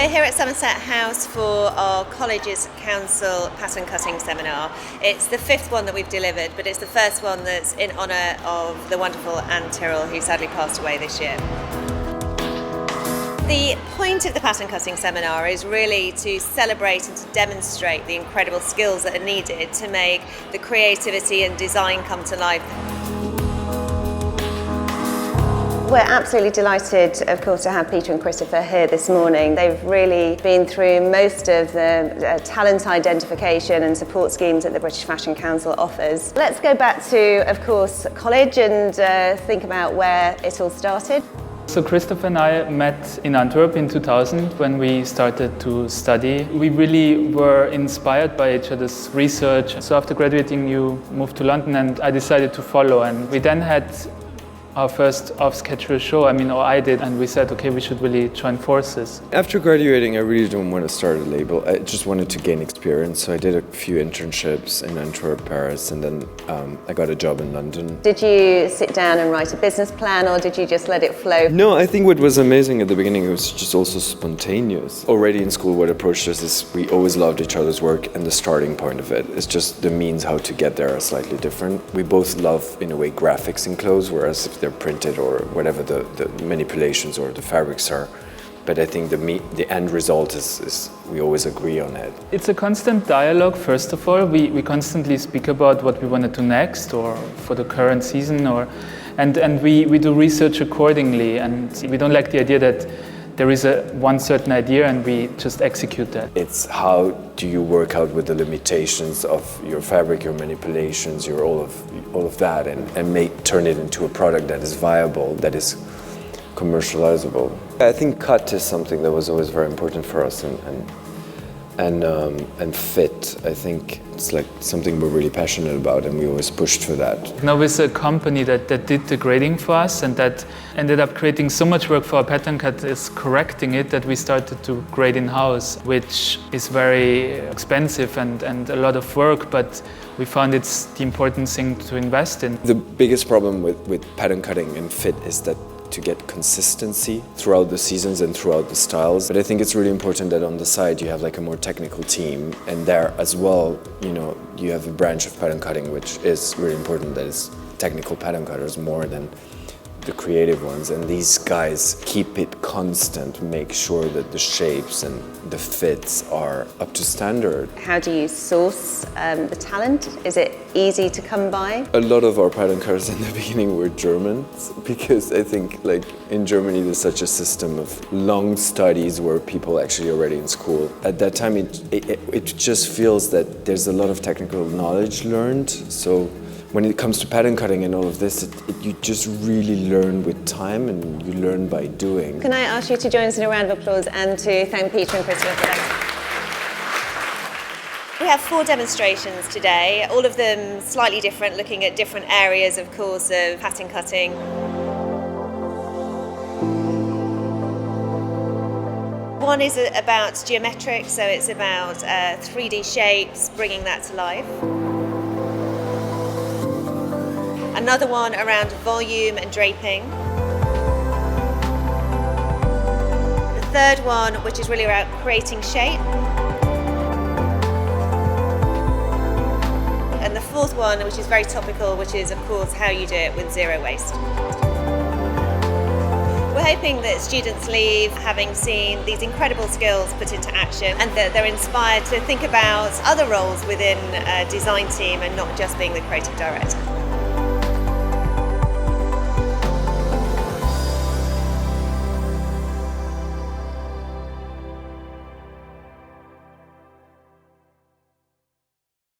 We're here at Somerset House for our college's council pattern cutting seminar. It's the fifth one that we've delivered, but it's the first one that's in honour of the wonderful Anne Tyrrell, who sadly passed away this year. The point of the pattern cutting seminar is really to celebrate and to demonstrate the incredible skills that are needed to make the creativity and design come to life. We're absolutely delighted, of course, to have Peter and Christopher here this morning. They've really been through most of the talent identification and support schemes that the British Fashion Council offers. Let's go back to, of course, college and think about where it all started. So Christopher and I met in Antwerp in 2000 when we started to study. We really were inspired by each other's research. So after graduating, you moved to London and I decided to follow. And we then had our first off-schedule show, I did, and we said, okay, we should really join forces. After graduating, I really didn't want to start a label. I just wanted to gain experience, so I did a few internships in Antwerp, Paris, and then I got a job in London. Did you sit down and write a business plan, or did you just let it flow? No, I think what was amazing at the beginning, it was just also spontaneous. Already in school, what approached us is we always loved each other's work, and the starting point of it is just the means how to get there are slightly different. We both love, in a way, graphics in clothes, whereas if they're printed or whatever the manipulations or the fabrics are. But I think the end result is we always agree on it. It's a constant dialogue, first of all. We constantly speak about what we want to do next or for the current season, and we do research accordingly, and we don't like the idea that there is one certain idea and we just execute that. It's how do you work out with the limitations of your fabric, your manipulations, your all of that, and turn it into a product that is viable, that is commercializable. I think cut is something that was always very important for us, and fit. I think it's like something we're really passionate about, and we always pushed for that. Now with a company that did the grading for us and that ended up creating so much work for our pattern cut is correcting it, that we started to grade in-house, which is very expensive and a lot of work, but we found it's the important thing to invest in. The biggest problem with pattern cutting and fit is that to get consistency throughout the seasons and throughout the styles. But I think it's really important that on the side you have like a more technical team, and there as well, you have a branch of pattern cutting which is really important, that is technical pattern cutters more than the creative ones, and these guys keep it constant, make sure that the shapes and the fits are up to standard. How do you source the talent? Is it easy to come by? A lot of our pattern cutters in the beginning were Germans, because I think like in Germany there's such a system of long studies where people actually already in school. At that time it just feels that there's a lot of technical knowledge learned, so when it comes to pattern cutting and all of this, you just really learn with time, and you learn by doing. Can I ask you to join us in a round of applause and to thank Peter and Christopher for that? We have 4 demonstrations today, all of them slightly different, looking at different areas, of course, of pattern cutting. One is about geometric, so it's about 3D shapes, bringing that to life. Another one around volume and draping. The third one, which is really about creating shape. And the fourth one, which is very topical, which is, of course, how you do it with zero waste. We're hoping that students leave having seen these incredible skills put into action, and that they're inspired to think about other roles within a design team and not just being the creative director.